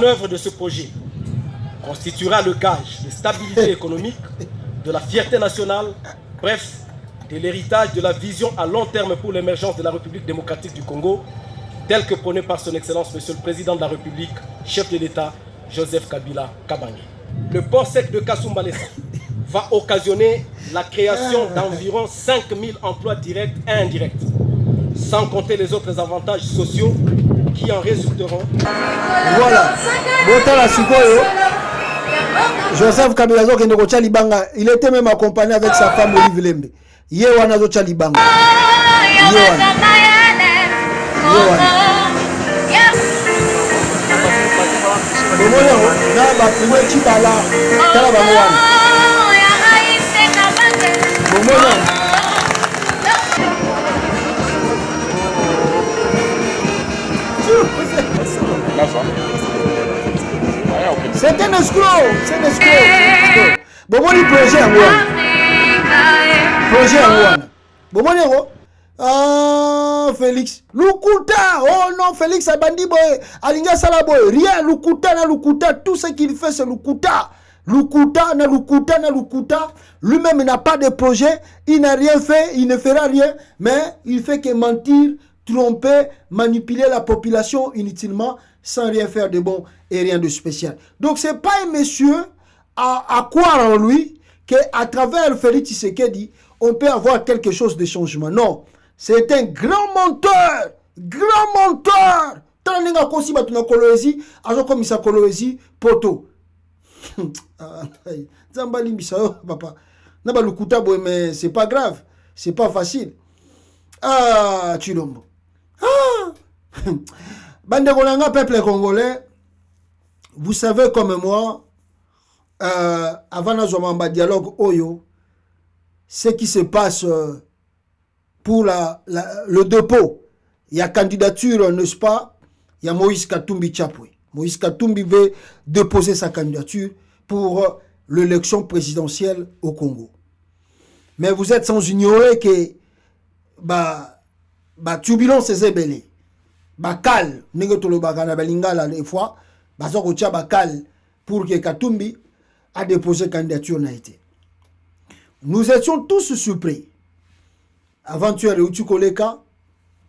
L'œuvre de ce projet constituera le gage de stabilité économique, de la fierté nationale, bref, de l'héritage de la vision à long terme pour l'émergence de la République démocratique du Congo, telle que prônée par son Excellence Monsieur le Président de la République, chef de l'État, Joseph Kabila Kabange. Le port sec de Kasumbalesa va occasionner la création d'environ 5000 emplois directs et indirects, sans compter les autres avantages sociaux qui en résulteront. Voilà. Joseph Kabila Libanga, il était même accompagné avec sa femme Olive Lembe. Yewana Zocha Libanga. C'est un escroc, c'est un escroc. Bon, le projet en projet en ah, Félix. Lukuta. Oh non, Félix a bandi boy. Alinga Salaboy. Rien, Lukuta, tout ce qu'il fait, c'est Lukuta. Lukuta. Lui-même n'a pas de projet. Il n'a rien fait, il ne fera rien. Mais il fait que mentir, tromper, manipuler la population inutilement, sans rien faire de bon et rien de spécial. Donc, ce n'est pas un monsieur à croire en lui qu'à travers Félix Tshisekedi, on peut avoir quelque chose de changement. Non. C'est un grand menteur. Grand menteur. Tant que kosi batuna koloezi, azo komisa koloezi poto. Zambali misao papa. Naba lukuta boy mais c'est pas grave, c'est pas facile. Ah, Chilombo. Ah. Bande kolanga peuple congolais, vous savez comme moi, avant nazomamba dialogue oyo, ce qui se passe pour le dépôt, il y a candidature, n'est-ce pas? Il y a Moïse Katumbi Chapwe. Moïse Katumbi veut déposer sa candidature pour l'élection présidentielle au Congo. Mais vous êtes sans ignorer que turbulence c'est zébélé. Bakal, n'engotolo bakana balingala des fois, bazoko tia bakal pour que Katumbi a déposé candidature n'a été. Nous étions tous surpris. Aventure de Utukoleka,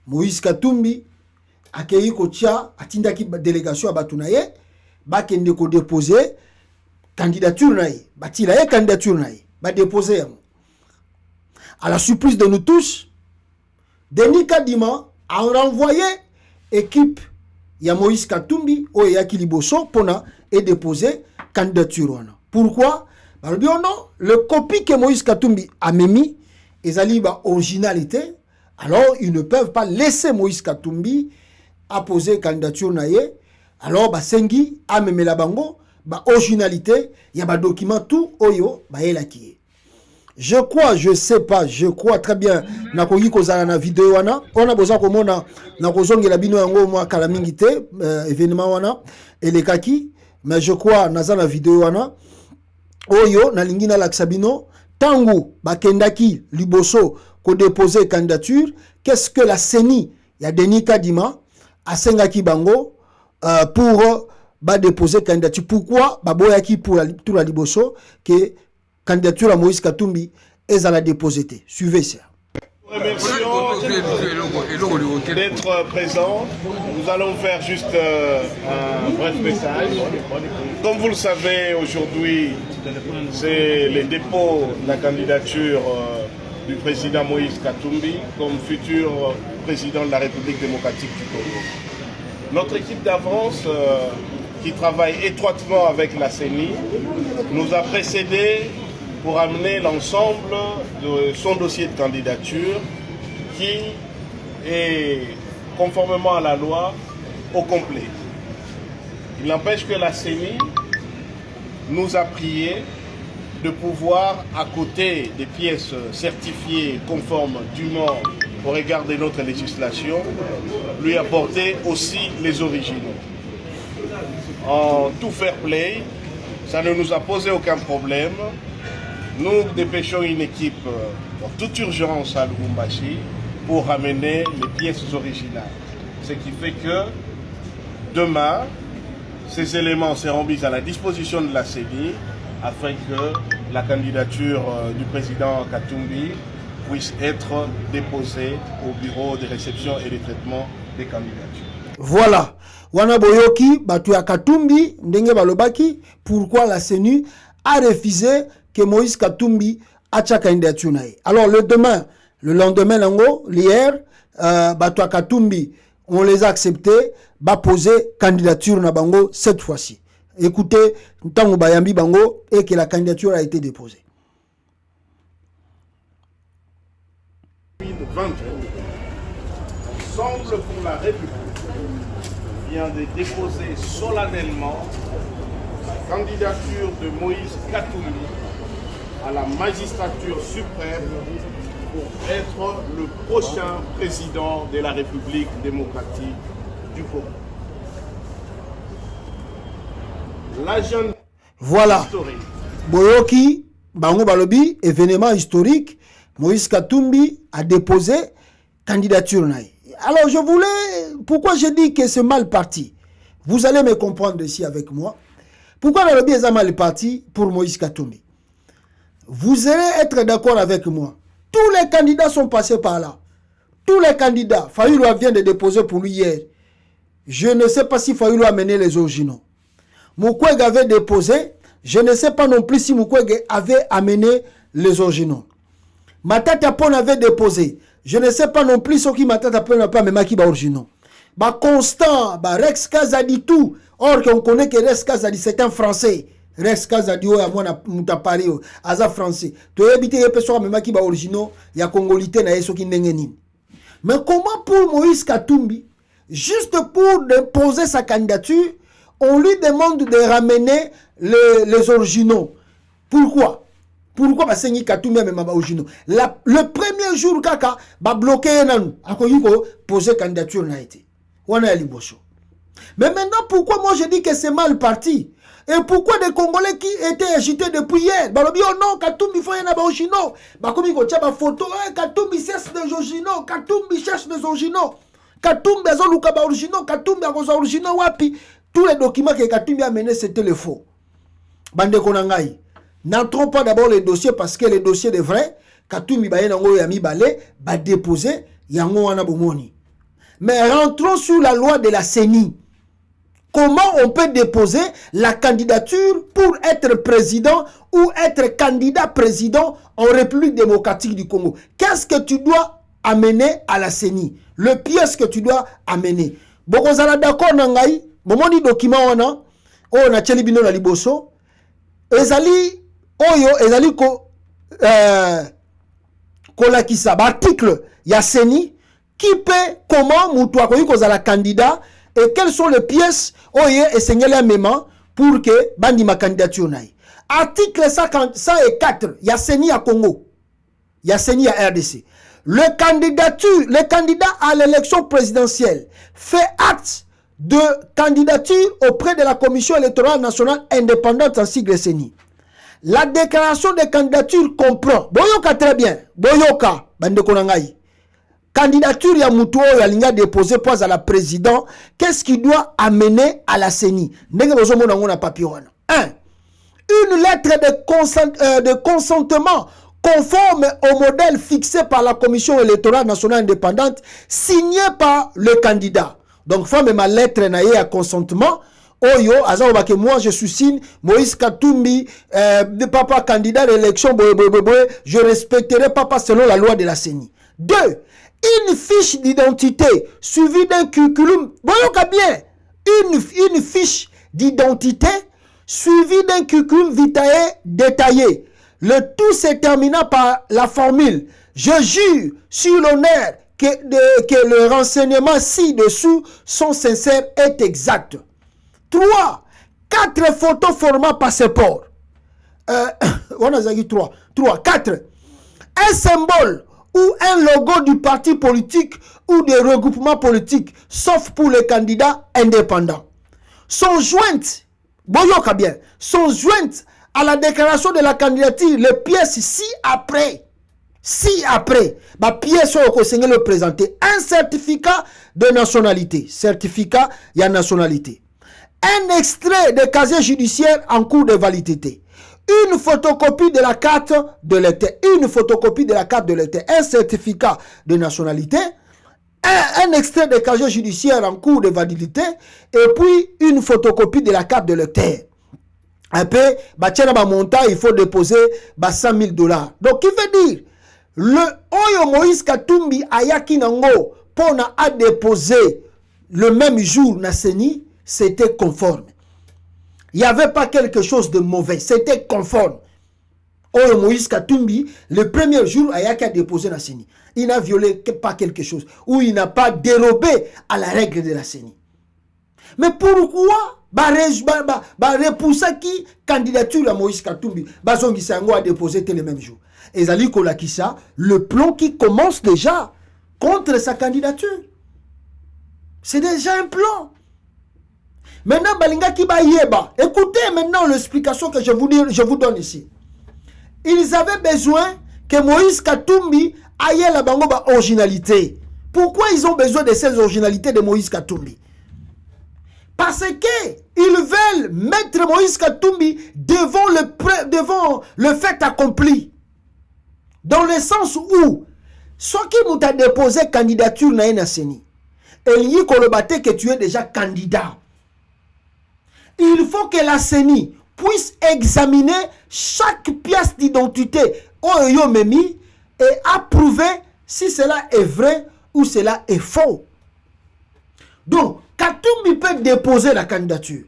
Moïse Katumbi, accueilli Kotia, atindaki délégation à Batunaye, bakende ko déposer candidature naïe, batilaye candidature naïe, ba déposer. À la surprise de nous tous, Denis Kadima a renvoyé équipe ya Moïse Katumbi au Yaki Liboso pona et déposer candidature. Pourquoi? Le copie que Moïse Katumbi a mis est originalité. Alors ils ne peuvent pas laisser Moïse Katumbi apposer candidature naïe. Alors Sengi a memé la bango originalité, il y a des documents tout oyo elaki. Je crois, je sais pas, je crois très bien na koyi kozala na vidéo wana. On a besoin komona na kozongela bino yango mwa kala mingi te événement wana elekaki, mais je crois naza na vidéo wana oyo na lingi na laksabino tangu bakendaki liboso ko déposer candidature. Qu'est-ce que la CENI ya Denis Kadima a sengaki bango pour déposer candidature? Pourquoi baboyaki pour la liboso que candidature à Moïse Katumbi est à la déposer? Suivez ça. Remercions d'être présents. Nous allons faire juste un bref message. Comme vous le savez, aujourd'hui, c'est le dépôt de la candidature du président Moïse Katumbi comme futur président de la République démocratique du Congo. Notre équipe d'avance qui travaille étroitement avec la CENI nous a précédés pour amener l'ensemble de son dossier de candidature qui est, conformément à la loi, au complet. Il n'empêche que la CENI nous a prié de pouvoir, à côté des pièces certifiées conformes dûment au regard de notre législation, lui apporter aussi les originaux. En tout fair play, ça ne nous a posé aucun problème. Nous dépêchons une équipe en toute urgence à Lubumbashi pour ramener les pièces originales. Ce qui fait que demain, ces éléments seront mis à la disposition de la CENI afin que la candidature du président Katumbi puisse être déposée au bureau de réception et de traitement des candidatures. Voilà. Wana boyoki, batu ya Katumbi, ndenge balobaki, pourquoi la CENI a refusé que Moïse Katumbi a sa candidature. Alors le lendemain, hier, batu ya Katumbi, on les a acceptés, ba poser candidature na bango cette fois-ci. Écoutez, Ntango Bayambi bango et que la candidature a été déposée. 2020, Ensemble pour la République vient de déposer solennellement la candidature de Moïse Katumbi à la magistrature suprême pour être le prochain président de la République démocratique du Congo. L'agenda historique. Boyoki, Bango Balobi, événement historique, Moïse Katumbi a déposé candidature. Alors je voulais, pourquoi je dis que c'est mal parti? Vous allez me comprendre ici avec moi. Pourquoi Balobi est mal parti pour Moïse Katumbi? Vous allez être d'accord avec moi. Tous les candidats sont passés par là. Tous les candidats. Fayulu vient de déposer pour lui hier. Je ne sais pas si Fayulu a mené les originaux. Mukwege avait déposé. Je ne sais pas non plus si Mukwege avait amené les originaux. Matata Pon avait déposé. Je ne sais pas non plus ce qui Matata Pon n'a pas amené les originaux. Bah Constant, bah Rex Kazadi tout. Or qu'on connaît que Rex Kazadi c'est un Français. Rex Kazadi a moi na Paris aza français. Tu as habité les personnes même qui ba originaux, ya congolité na yeso ki ndengeni. Mais comment pour Moïse Katumbi, juste pour déposer sa candidature, on lui demande de ramener les originaux. Pourquoi? Pourquoi parce que Katumbi a même originaux. Le premier jour kaka ba bloqué nan akoyiko poser candidature na été. Wana liboso. Mais maintenant pourquoi moi je dis que c'est mal parti? Et pourquoi des Congolais qui étaient agités depuis hier? Balobi oh non, Katumbi faut y en avoir originaux. Bah comme il y a photo, Katumbi cherche des originaux, Katumbi cherche des originaux. Katumbi a zoluka ba originaux, Katumbi a goza originaux wapi? Tous les documents que Katumbi a menés c'était les faux. Bande konangai. N'entrons pas d'abord les dossiers parce que les dossiers de vrai, Katumbi ba yenango yami balé, ba déposer yango wana bomoni. Mais rentrons sur la loi de la CENI. Comment on peut déposer la candidature pour être président ou être candidat président en République démocratique du Congo? Qu'est-ce que tu dois amener à la CENI? Le pièce que tu dois amener. Bokozala d'accord nangai, momoni document on a tchelibino na liboso. Ezali oyo ezali ko la kisa article ya CENI qui peut comment mutu akoyi kozala candidat. Et quelles sont les pièces et Seigneur Méman pour que bandi ma candidature naï. Article 104, il y a CENI à Congo. Il y a CENI à RDC. Le candidat à l'élection présidentielle fait acte de candidature auprès de la Commission électorale nationale indépendante en sigle CENI. La déclaration de candidature comprend, boyoka très bien, boyoka, bande konangai. Candidature ya mutu ya linga déposé poids à la président, qu'est-ce qu'il doit amener à la CENI? Ndenge bozomo nango na papier wana. 1. Une lettre de consentement conforme au modèle fixé par la Commission électorale nationale indépendante signée par le candidat. Donc femme ma lettre naie à consentement. Oyo aza que moi je suis signe Moïse Katumbi de papa candidat à l'élection je respecterai papa selon la loi de la CENI. 2. Une fiche d'identité suivie d'un curriculum. Voyons bien. Une fiche d'identité suivie d'un curriculum vitae détaillé. Le tout se terminant par la formule. Je jure sur l'honneur que le renseignement ci-dessous sont sincères et exacts. 3. 4 photos format passeport. On a dit 3. 4. Un symbole ou un logo du parti politique ou des regroupements politiques, sauf pour les candidats indépendants. Sont jointes, boyoka bien, sont jointes à la déclaration de la candidature les pièces ci-après, ma pièce au Seigneur le présenter, un certificat de nationalité, certificat, il y a nationalité. un extrait de casier judiciaire en cours de validité, une photocopie de la carte de lecteur, une photocopie de la carte de lecteur, un certificat de nationalité, un extrait de casier judiciaire en cours de validité, et puis une photocopie de la carte de lecteur. Un peu, montant, il faut déposer 100 000 $. Donc, qui veut dire, le Oyo Moïse Katumbi Ayaki Nango, pour a déposé le même jour na CENI, c'était conforme. Il n'y avait pas quelque chose de mauvais, c'était conforme. Oyo Moïse Katumbi, le premier jour, Ayaki a déposé la CENI. Il n'a violé pas quelque chose, ou il n'a pas dérobé à la règle de la CENI. Mais pourquoi repousser qui candidature à Moïse Katumbi Bazongi Sango a déposé le même jour. Et Zali Kolakissa, le plan qui commence déjà contre sa candidature. C'est déjà un plan. Maintenant, Balinga Kiba Yeba, écoutez maintenant l'explication que je vous donne ici. Ils avaient besoin que Moïse Katumbi aille la bangoba originalité. Pourquoi ils ont besoin de ces originalités de Moïse Katumbi? Parce qu'ils veulent mettre Moïse Katumbi devant le fait accompli. Dans le sens où, ceux qui m'ont déposé candidature dans une CENI, et il que tu es déjà candidat. Il faut que la CENI puisse examiner chaque pièce d'identité au Memi et approuver si cela est vrai ou cela est faux. Donc, Katumbi peut déposer la candidature.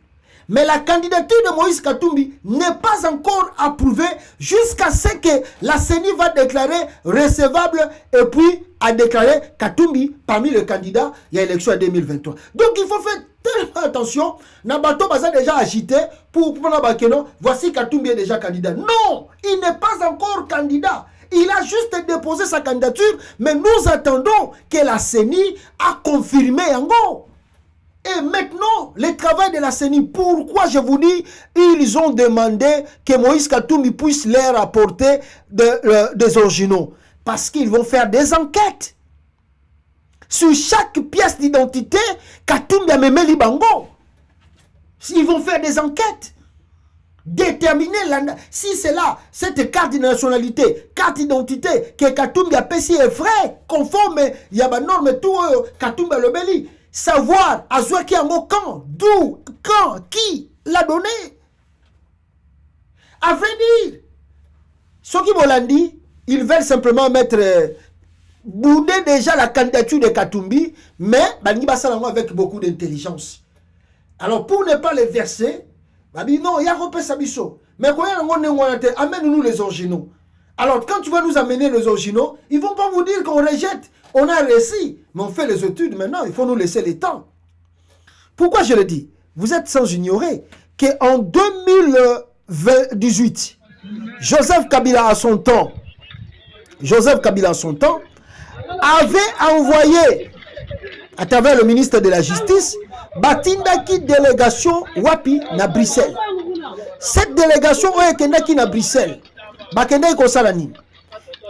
Mais la candidature de Moïse Katumbi n'est pas encore approuvée jusqu'à ce que la CENI va déclarer recevable et puis a déclaré Katumbi parmi les candidats il y a l'élection en 2023. Donc il faut faire tellement attention. Nabato Baza déjà agité pour non, voici Katumbi est déjà candidat. Non, il n'est pas encore candidat. Il a juste déposé sa candidature, mais nous attendons que la CENI a confirmé en gros. Et maintenant, le travail de la CENI, pourquoi je vous dis, ils ont demandé que Moïse Katumbi puisse leur apporter des originaux. Parce qu'ils vont faire des enquêtes. Sur chaque pièce d'identité, Katumbi a même Libango. Ils vont faire des enquêtes. Déterminer si c'est là, cette carte de nationalité, carte d'identité, que Katumbi a payé est vrai, conforme, il y a des normes, tout, Katumbi a le belli. Savoir à soi qui en quand, d'où, quand, qui l'a donné. À vrai dire, ceux qui m'ont dit, ils veulent simplement mettre bouder déjà la candidature de Katumbi, mais avec beaucoup d'intelligence. Alors pour ne pas les verser, non, il y a repé Sabiso. Mais quand amène-nous les originaux. Alors quand tu vas nous amener les originaux, ils ne vont pas vous dire qu'on rejette. On a réussi, mais on fait les études maintenant, il faut nous laisser le temps. Pourquoi je le dis? Vous êtes sans ignorer qu'en 2018, Joseph Kabila à son temps, avait envoyé, à travers le ministre de la Justice, Batindaki délégation Wapi na Bruxelles. Cette délégation Oyekendaki na Bruxelles, Bakendaki Kosalani.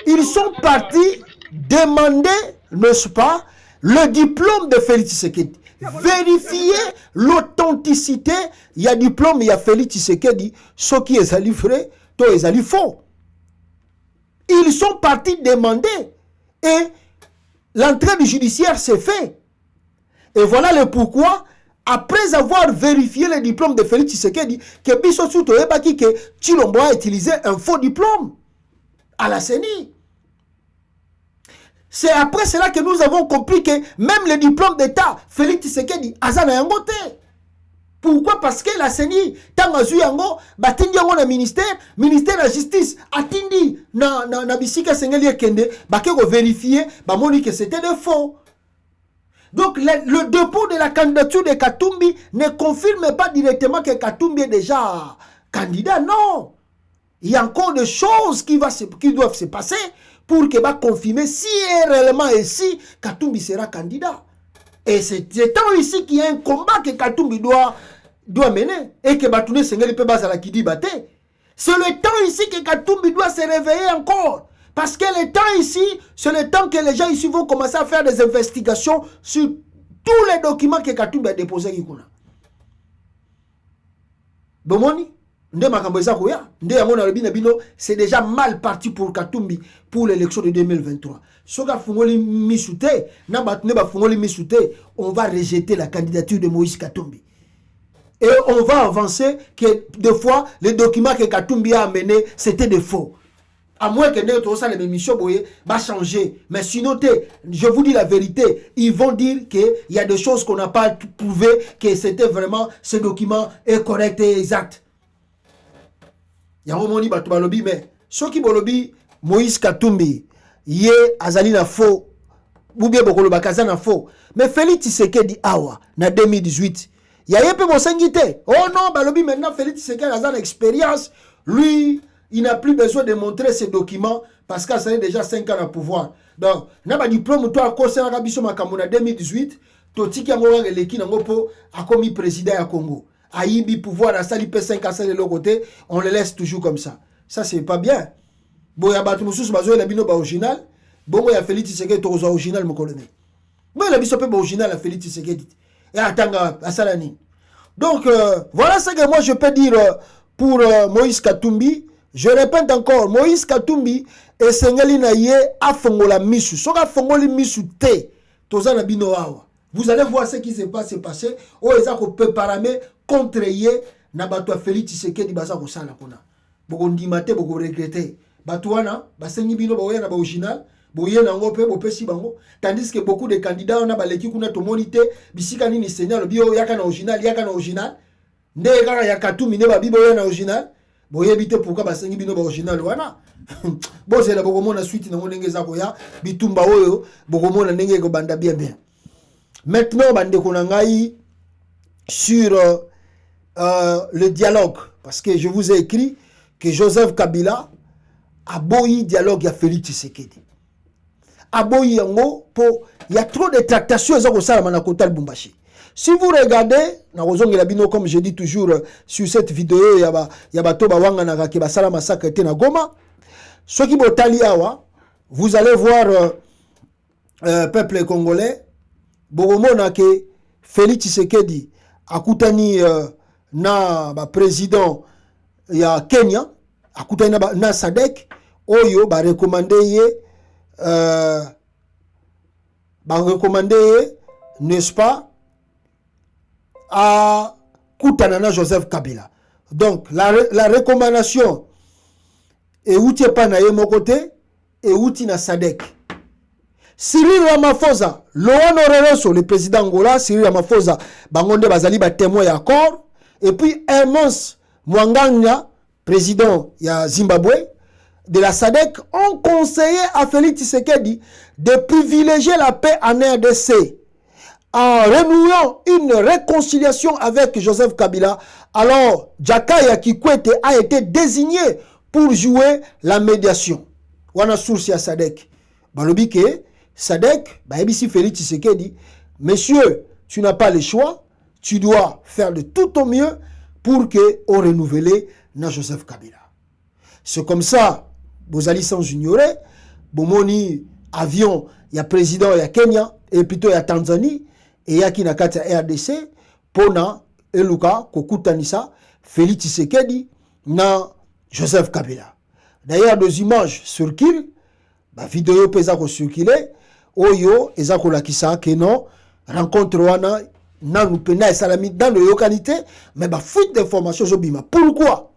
Ils sont partis demander, n'est-ce pas, le diplôme de Félix Tshisekedi. Vérifier l'authenticité. Il y a diplôme, il y a Félix Tshisekedi. Ce qui est vrai, tout est faux. Ils sont partis demander. Et l'entrée du judiciaire s'est fait. Et voilà le pourquoi, après avoir vérifié le diplôme de Félix Tshisekedi, que Bissotou Toebaki, que Tshilombo a utilisé un faux diplôme à la CENI. C'est après cela que nous avons compris que même le diplôme d'État, Félix Tshisekedi, Azana Yangote. Pourquoi? Parce que la CENI, Tangazu Yango, Batindi Yango na ministère de la Justice, Atindi na Bisika Sengeli Kende, Bakego vérifier, Bamoni que c'était des faux. Donc le dépôt de la candidature de Katumbi ne confirme pas directement que Katumbi est déjà candidat, non. Il y a encore des choses qui doivent se passer pour que va confirmer si réellement ici Katumbi sera candidat. Et c'est tant ici qu'il y a un combat que Katumbi doit mener et que Batoune Sengeli peut baser la Kidi Bate. C'est le temps ici que Katumbi doit se réveiller encore. Parce que le temps ici, c'est le temps que les gens ici vont commencer à faire des investigations sur tous les documents que Katumbi a déposés. Bomoni, nde makambo eza koya, nde yango na lobi na bino, c'est déjà mal parti pour Katumbi pour l'élection de 2023. Soka fungoli misute, na batune ba fungoli misute, on va rejeter la candidature de Moïse Katumbi. Et on va avancer que des fois, les documents que Katumbi a amenés, c'était des faux. À moins que les émissions va changer. Mais sinon, je vous dis la vérité, ils vont dire qu'il y a des choses qu'on n'a pas prouvé, que c'était vraiment, ce document est correct et exact. Il y a un moment où mais ceux qui bolobi Moïse Katumbi, yé azali na faux, ou bien beaucoup le bakaza na faux. Mais Félix Tshisekedi awa, na 2018, il y a un peu mon sangité. Oh non, balobi maintenant Félix Tshisekedi a une expérience, lui, il n'a plus besoin de montrer ses documents parce qu'il a déjà 5 ans à pouvoir. Donc, n'a pas diplôme, toi, à cause de la Rabiso Makamuna 2018, Toti Kiangoa Leki Nangopo a commis président à Congo. Aïbi pouvoir à Sali P5 à de l'autre côté, on le laisse toujours comme ça. Ça, c'est pas bien. Bon, il y a Batmoussous Bazo et la bino original. Bon, il y a Félix Tshisekedi qui est original, mon colonel. Bon, il y a Bissopé original à Félix Tshisekedi. Et à Tanga, à Salani. Donc, voilà ce que moi je peux dire pour Moïse Katumbi. Je répète encore, Moïse Katumbi et Sengeli Naye a fongola misu. Soka fongoli misu te, toza na bino awa. Vous allez voir ce qui se passe. Oh, ils ont préparé contre Yé, na bato Félix Tshisekedi basa ko sala kona. Boko ndimate, boko regretter. Batouana, basengi bino baoya na ba original, boye na ngope, bopesi bango. Tandis que beaucoup de candidats on a baleki kuna to monité, bisika nini seigneur bio yaka na original. Nde kaka ya Katumbi ne ba bibo ya na original. Boye bité pourquoi basengi bino ba original wana. Bon c'est la boko mona suite na ngenge za ko ya bitumba oyo, boko mona ndenge ko banda bien. Maintenant bande ko na ngai sur le dialogue parce que je vous ai écrit que Joseph Kabila a boyi dialogue à Félix Tshisekedi. A boyi yango po il y a trop de tractations za ko sala na kota Lubumbashi. Si vous regardez na kozongi la bino comme je dis toujours sur cette vidéo ya bato ba wanga na ke basala massacre te na Goma. Ceux qui botali awa, vous allez voir peuple congolais bogomona ke Félix Tshisekedi akutani na ba président ya Kenya akutani na SADC oyo ba recommander n'est-ce pas à Koutanana Joseph Kabila. Donc la recommandation et outi pas na mon côté et outi na SADC. Cyril Ramaphosa, Loan Oreroso, le président Angola, Cyril Ramaphosa, Bangonde Bazali ba témoin accord et puis Hermance Mwanganya, président ya Zimbabwe de la SADC, ont conseillé à Félix Tshisekedi de privilégier la paix en RDC en renouant une réconciliation avec Joseph Kabila. Alors, Jakaya Kikwete a été désigné pour jouer la médiation. Wana source ya SADC. Balobike, SADC, Baebisi Félix Tshisekedi, monsieur, tu n'as pas le choix, tu dois faire de tout au mieux pour que on renouvelle na Joseph Kabila. C'est comme ça, vous allez sans ignorer, Bomoni avion, il y a président, il y a Kenya, et plutôt il y a Tanzanie, et il y a Kinakata RDC, Pona, Eluka, Kokutanisa, Félix Tshisekedi, na Joseph Kabila. D'ailleurs, des images circulent, la vidéo pesa ko circuler, oyo, ezako la kisa, que non, rencontre wana, nan pena et salami, dans le localité, mais ba fuite d'informations, Zobima. Pourquoi?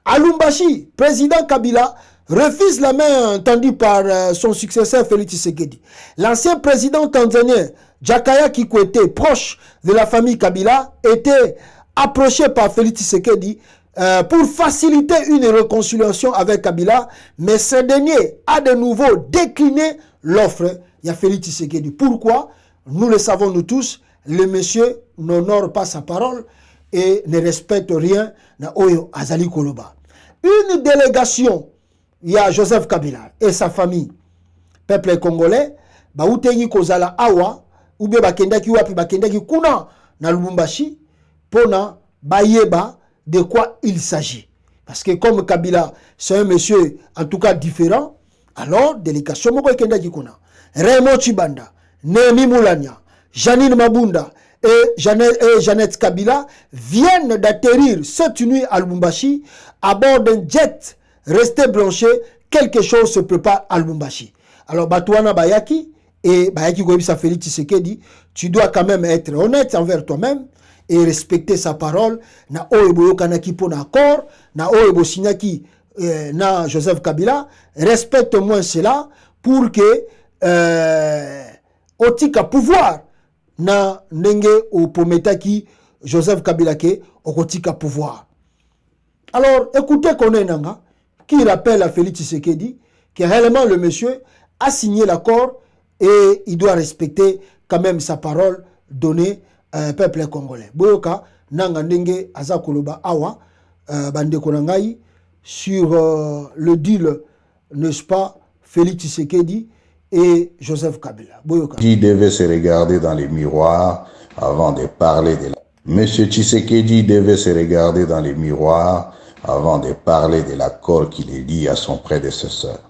À Lubumbashi, président Kabila refuse la main tendue par son successeur Félix Tshisekedi. L'ancien président tanzanien Jakaya Kikwete, proche de la famille Kabila, était approché par Félix Tshisekedi pour faciliter une réconciliation avec Kabila, mais ce dernier a de nouveau décliné l'offre de Félix Tshisekedi. Pourquoi? Nous le savons nous tous, le monsieur n'honore pas sa parole et ne respecte rien na Oyo Azali Koloba. Une délégation, il y a Joseph Kabila et sa famille, peuple congolais, Baoutengi Kozala Awa, ou bien Bakendaki Wapi Bakendaki Kuna na Lubumbashi, Pona Bayeba de quoi il s'agit. Parce que comme Kabila, c'est un monsieur en tout cas différent, alors délégation Moko Kendaki Kuna, Raymond Chibanda, Nehemi Moulania, Janine Mabunda, et Jeannette Kabila viennent d'atterrir cette nuit à Lubumbashi à bord d'un jet resté branché. Quelque chose se prépare à Lubumbashi. Alors, Batouana Bayaki et Bayaki Goebisa Félix Tshisekedi, tu dois quand même être honnête envers toi-même et respecter sa parole. Na Oebo Kanaki pour l'accord, na Oebo Signaki na Joseph Kabila, respecte-moi cela pour que otika pouvoir na ndenge ou pometaki Joseph Kabila ke otika pouvoir. Alors, écoutez Konenanga qui rappelle à Félix Tshisekedi que réellement le monsieur a signé l'accord et il doit respecter quand même sa parole donnée au peuple congolais. Boyoka nanga ndenge azakoloba awa bande konangai sur le deal, n'est-ce pas, Félix Tshisekedi et Joseph Kabila. Boyoka. Qui devait se regarder dans les miroirs avant de parler de la... Monsieur Tshisekedi devait se regarder dans les miroirs avant de parler de l'accord qu'il est lié à son prédécesseur.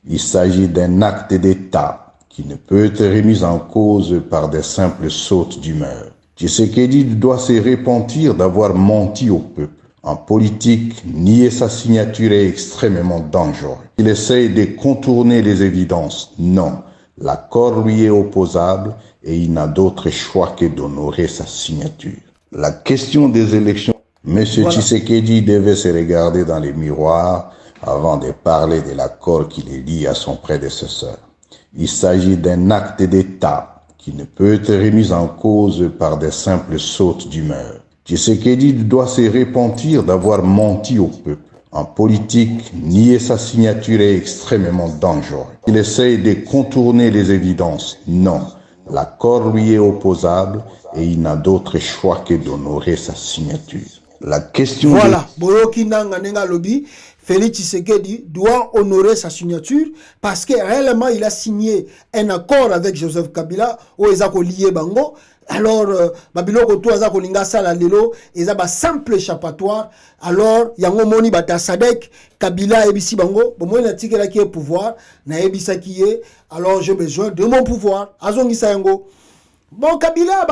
Il s'agit d'un acte d'État qui ne peut être remis en cause par des simples sautes d'humeur. Tshisekedi doit se repentir d'avoir menti au peuple. En politique, nier sa signature est extrêmement dangereux. Il essaye de contourner les évidences. Non, l'accord lui est opposable et il n'a d'autre choix que d'honorer sa signature. La question des élections, M. Tshisekedi devait se regarder dans les miroirs avant de parler de l'accord qu'il est lié à son prédécesseur. Il s'agit d'un acte d'État qui ne peut être remis en cause par des simples sautes d'humeur. Tshisekedi doit se repentir d'avoir menti au peuple. En politique, nier sa signature est extrêmement dangereux. Il essaye de contourner les évidences. Non, l'accord lui est opposable et il n'a d'autre choix que d'honorer sa signature. La question voilà, Boyoki Nanga Nenga Lobby, Félix Tshisekedi doit honorer sa signature parce que réellement il a signé un accord avec Joseph Kabila où ils ont lié Bango. Alors, Babiloko to aza kolinga sala lelo, eza ba simple échappatoire. Alors, yango moni bata Sadek, Kabila ebisi bango, bomo na tikela ki pouvoir, na ebisa ki ye. Alors, j'ai besoin de mon pouvoir. Azongisa yango. Bon, Kabila,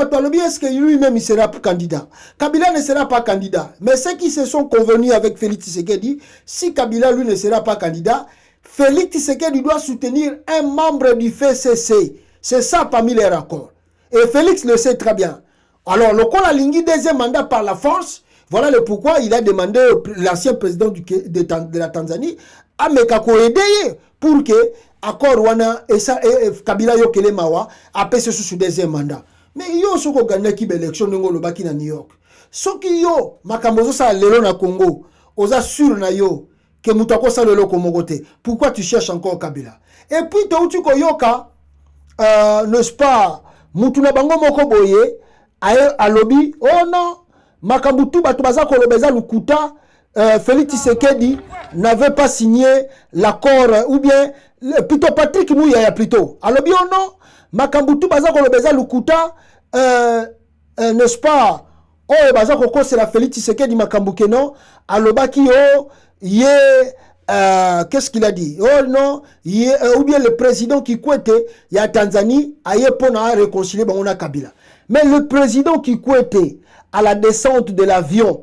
est-ce que lui-même il sera candidat? Kabila ne sera pas candidat. Mais ceux qui se sont convenus avec Félix Tshisekedi, si Kabila lui ne sera pas candidat, Félix Tshisekedi doit soutenir un membre du FCC. C'est ça parmi les raccords. Et Félix le sait très bien. Alors, le Kola Lingi, deuxième mandat par la force, voilà le pourquoi il a demandé l'ancien président de la Tanzanie à Mekako aider pour que accord wana et Kabila yo kele mawa après ce sous deuxième mandat. Mais yo soko gagner ki élection ngolo baki na New York. Soki yo makambozo sa lelo na Congo, oza sûr na yo que mutako sa lelo ko mogote. Pourquoi tu cherches encore Kabila? Et puis to uti ko yoka n'est-ce pas mutuna bango moko boye a lobby oh non makambutu batu baza ko lobeza lukuta Félix Tshisekedi n'avait pas signé l'accord ou bien plutôt Patrick Mouya plutôt. Alors bien non, makambutu baza ko lobeza lukuta n'est-ce pas? Oh baza ko c'est la Félix Tshisekedi makambuke non, alobaki oh yé qu'est-ce qu'il a dit? Oh non, ou bien le président Kikwete ya Tanzanie aye pona réconcilier bangona Kabila. Mais le président Kikwete à la descente de l'avion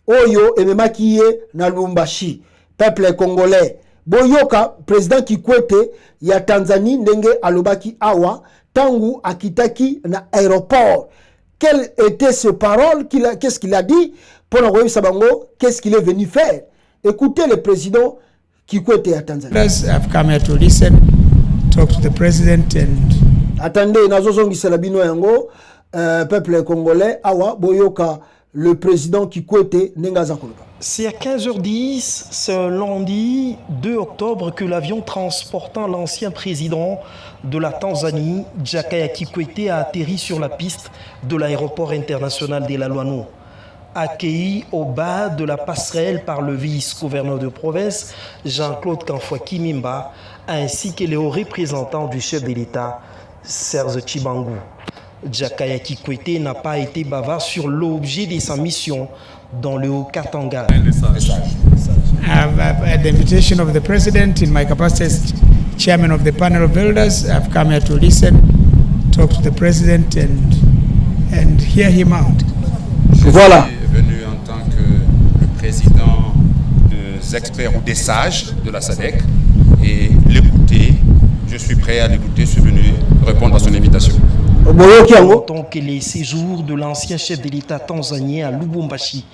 Oyo ememaki na Lubumbashi, peuple congolais. Boyoka président Kikwete ya Tanzanie ndenge alobaki awa tangu akitaki na aéroport. Quelle était ses paroles? Qu'est-ce qu'il a dit? Pour nous sabango, qu'est-ce qu'il est venu faire? Écoutez le président Kikwete ya Tanzanie. I've come here to listen, talk to the president and attendez nazozongisa bino yango peuple congolais awa boyoka le président Kikwete Nengaza Koloba. C'est à 15h10, ce lundi 2 octobre, que l'avion transportant l'ancien président de la Tanzanie, Jakaya Kikwete, a atterri sur la piste de l'aéroport international de Lalwano. Accueilli au bas de la passerelle par le vice-gouverneur de province, Jean-Claude Kanfwa Kimimba, ainsi que les hauts représentants du chef de l'État, Serge Tshibangu. Jakaya Kikwete n'a pas été bavard sur l'objet de sa mission dans le Haut-Katanga. At the invitation of the president, in my capacity as chairman of the panel of elders, I've come here to listen, talk to the president and and hear him out. Voilà. Je suis venu en tant que le président des experts ou des sages de la SADC et l'écouter. Je suis prêt à l'écouter, je suis venu répondre à son invitation. Tant que les séjours de l'ancien chef de l'État tanzanien à Lubumbashi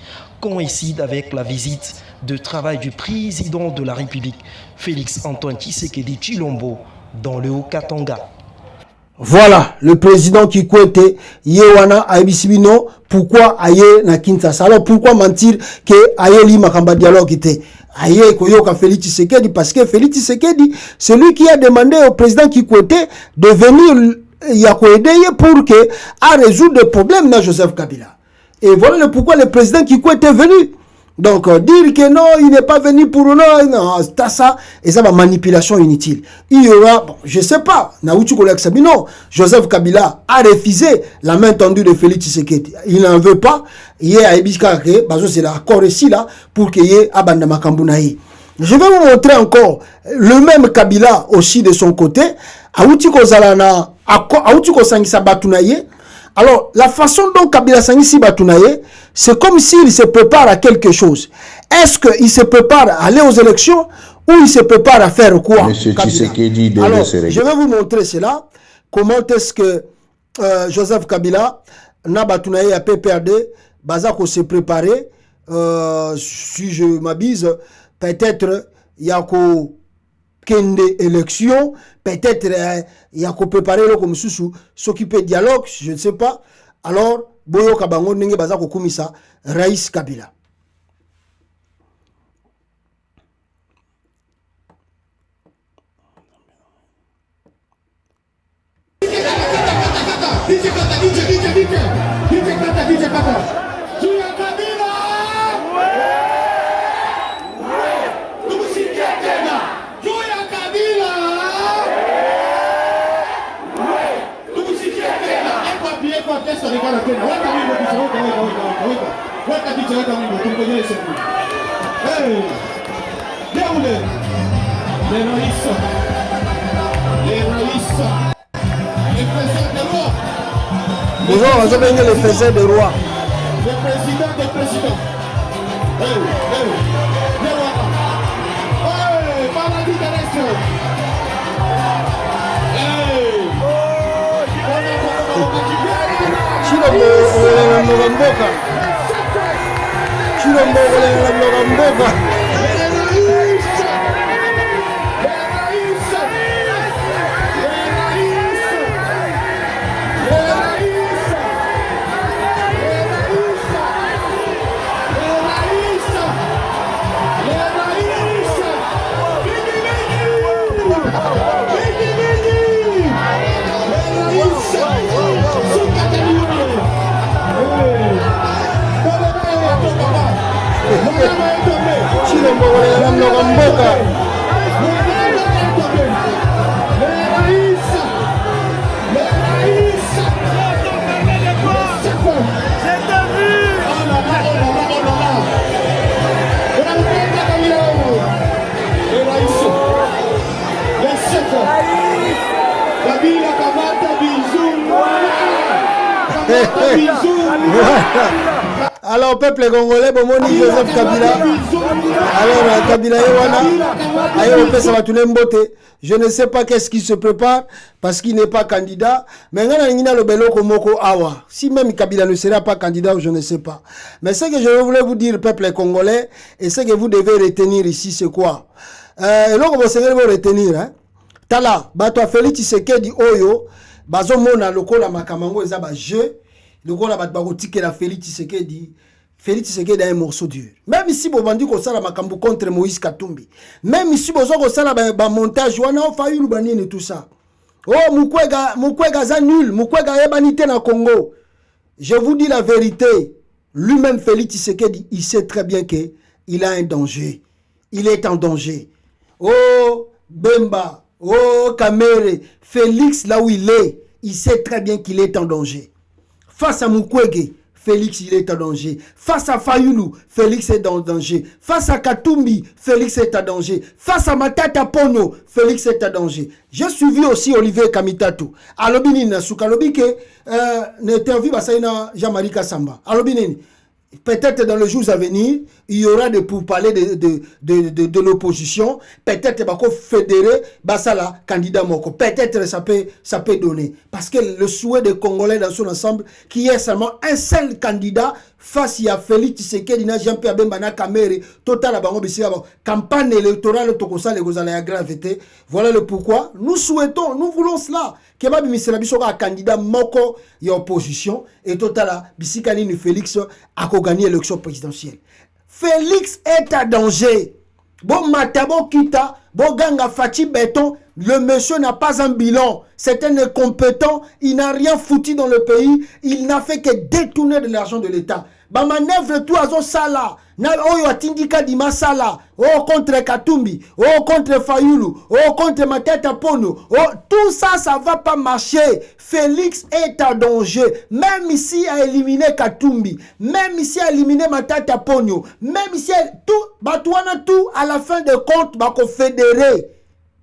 coïncident avec la visite de travail du président de la République, Félix Antoine Tshisekedi Tshilombo, dans le Haut-Katanga. Voilà, le président Kikwete, Yewana Aibisibino, pourquoi aye na Kinshasa? Alors pourquoi mentir que aye li makamba dialogue était? Aye koyoka Félix Tshisekedi, parce que Félix Tshisekedi, c'est lui qui a demandé au président Kikwete de venir Yakoedeye pour que à résoudre des problèmes dans Joseph Kabila. Et voilà le pourquoi le président Kikwete est venu. Donc dire que non, il n'est pas venu pour non, ça et ça va manipulation inutile. Il y aura, bon, je sais pas, non, Joseph Kabila a refusé la main tendue de Félix Tshisekedi. Il n'en veut pas. Il y a c'est l'accord ici là pour qu'il y ait Abandama Kambunaï. Je vais vous montrer encore le même Kabila aussi de son côté. Alors, la façon dont Kabila Sangisi Batounaye, c'est comme s'il se prépare à quelque chose. Est-ce qu'il se prépare à aller aux élections ou il se prépare à faire quoi? Monsieur Tshisekedi Alors, je vais vous montrer cela. Comment est-ce que Joseph Kabila, na Batounaye à PPRD, Bazako s'est préparé, si je m'abuse, peut-être Yako Kende élection, peut-être il y a qu'à préparer le comme sous s'occuper de dialogue, je ne sais pas. Alors, Boyo Kabango Nenge Bazako Kumisa, Raïs Kabila. Le président de roi. Le président des présidents. Paradis terrestre. Chilombo. Alors, peuple congolais, bon, moni Joseph Kabila. Alors, Kabila je ne sais pas qu'est-ce qui se prépare parce qu'il n'est pas candidat. Mais si même Kabila ne sera pas candidat, je ne sais pas. Mais ce que je voulais vous dire, peuple congolais, et ce que vous devez retenir ici, c'est quoi? Et là, vous devez retenir, hein? Tala, bato Félix Tshisekedi Oyo, bazo mona lokola makamango ezaba jeu. Donc on a battu la Félix Tshisekedi. Félix Tshisekedi a un morceau dur. Même si vous bandit qu'on la makambo contre Moïse Katumbi. Même si vous avez un montage, on a failli le et tout ça. Oh, Mukwega za nul. Mukwega ebanité na Congo. Je vous dis la vérité. Lui-même, Félix Tshisekedi, il sait très bien qu'il a un danger. Il est en danger. Oh, Bemba. Oh, Kamere. Félix, là où il sait très bien qu'il est en danger. Face à Mukwege, Félix il est en danger. Face à Fayulu, Félix est en danger. Face à Katumbi, Félix est en danger. Face à Matata Pono, Félix est en danger. J'ai suivi aussi Olivier Kamitatu. Alobini Nasuka, alobi que l'interview va saina Jean-Marie Kassamba. Alobini, peut-être dans les jours à venir, il y aura des pourparlers de l'opposition. Peut-être qu'il fédérer Bassala candidat Moko. Peut-être ça peut donner. Parce que le souhait des Congolais dans son ensemble, qui est seulement un seul candidat face à Félix Tshisekedi, Jean-Pierre Bemba, Kamere, total à Bango Bissira, campagne électorale, Tokosa, les Gozala, la gravité. Voilà le pourquoi. Nous souhaitons, nous voulons cela. Keba Bimisela Bisoka, candidat Moko, et opposition, et total à Bissikani Félix a gagné l'élection présidentielle. Félix est à danger. Bon Matabo Kita, bon Ganga Fati Béton, le monsieur n'a pas un bilan. C'est un incompétent, il n'a rien foutu dans le pays, il n'a fait que détourner de l'argent de l'État. Ba manœuvre tout à sala, na oyo atindika di masala, oh contre Katumbi, oh contre Fayulu, oh contre Matata Pono, oh tout ça, ça va pas marcher. Félix est en danger, même ici à éliminer Katumbi, même ici à éliminer Matata Pono, même ici à tout, batouana tout, à la fin de compte, bako fédéré,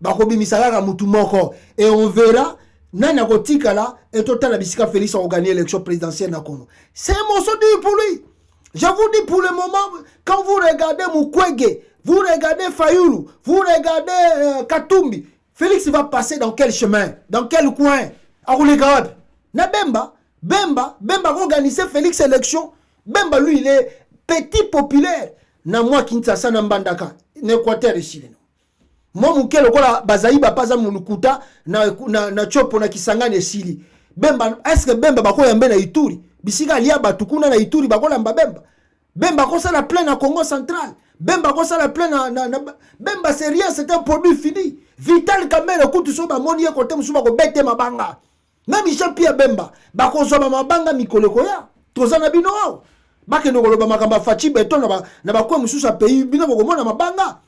bako bimisala mutu moko, et on verra. Nana Gotikala et total Abisika Félix ont gagné l'élection présidentielle na Congo. C'est mon dit pour lui. Je vous dis pour le moment, quand vous regardez Mukwege, vous regardez Fayulu, vous regardez Katumbi, Félix va passer dans quel chemin? Dans quel coin? À Roulegarab. Na Bemba va organiser Félix élection. Bemba lui il est petit populaire. Na moi Kinshasa na Mbandaka, n'Équateur ici. Moi mukelo kola bazaïba paza mulukuta na chopo na Kisangani esili. Bemba est-ce que Bemba bako yambe na Ituri? Bisika lia batukuna na Ituri bakola Bemba. Bemba ko ça la plaine à Congo central. Bemba ko ça la plaine Bemba c'est rien, c'est un produit fini. Vital Kamere kutu so ba moni côté musuba ko bete mabanga. Même Jean-Pierre Bemba bako so mabanga mikolo koya. Tozana bino wao. Bakeno koloba makamba Fati Beton na ba ko mususa pays bino ko mona mabanga.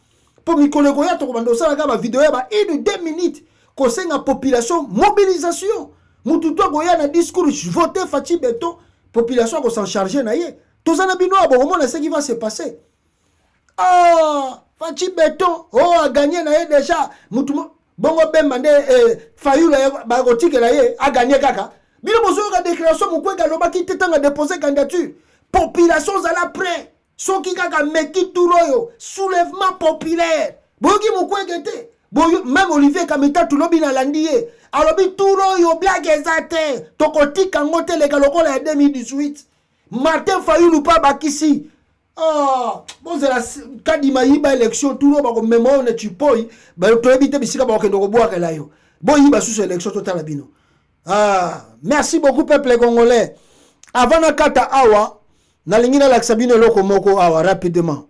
Pour Mikolo Goya, tu as une vidéo de 2 minutes. Conseil la population, mobilisation. Moutoutou Goya na discours, voter Fati Beton, population qui s'en charge. Tu as bino ce qui va se passer. Ah, Fati Beton, oh, a gagné déjà. Bongo Bemba, Fayulu, a gagné kaka. Bino bozo la déclaration, Moukwe Galoba qui t'étend à déposer candidature. Population à la près. Soki kaka meki turoyo, soulèvement populaire. Boyoki Mukwege même Olivier Kamita tulobi na landiye. Alobi turoyo blague ezate. Tokoti kangote le galokole en 2018. Martin Fayulu pa bakisi. Ah, bon c'est la kadima yiba élection turo bako mémoire ne tupoi. Ba to ebite bisika ba okendo ko boire la yo. Bon yiba sous élection totale bino. Ah, merci beaucoup peuple congolais. Avant na kata awa Nalingina la Sabine loko moko awa rapidement.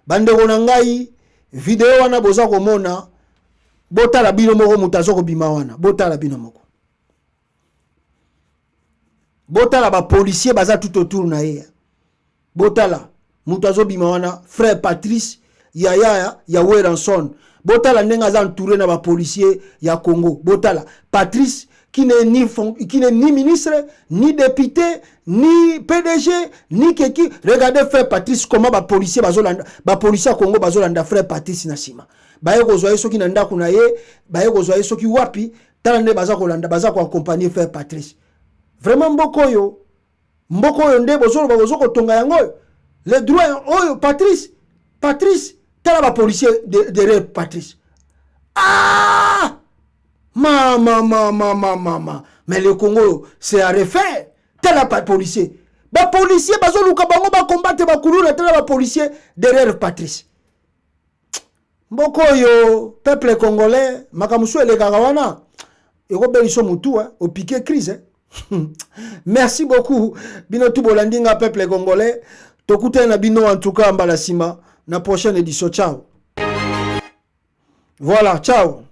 Bande ngai vidéo wana boza komona botala bino moko mutazo ko bima wana botala bino moko. Botala ba policier baza tout autour na ye. Botala mutazo bima wana frère Patrice ya Weranson. Botala ndenga za entouré na ba policier ya Congo. Botala Patrice qui n'est ni ministre, ni député, ni PDG, ni keki. Regardez frère Patrice comment ba policier Congo bazolanda frère Patrice Nasima. Baye kozwa yeso ki nanda kuna ye, baye kozwa yeso ki wapi, talande baza kolanda baza ko accompagner frère Patrice. Vraiment mboko yo nde bozo ko tonga yango. Le droit oyo Patrice tala ba policier derrière Patrice. Ah! Mama. Mais le Congo, c'est à refaire. Tel a pas de policier. Ba policier, bazo luka bango ba combattre ba kuluna tel a policier derrière Patrice. Mboko yo, peuple congolais, makamusu ele kagawana. Eko beliso mutu au piqué crise. Merci beaucoup. Bino tu bolandinga peuple congolais. Tokute na bino en tout cas mbala sima na prochaine édition. Ciao. Voilà, ciao.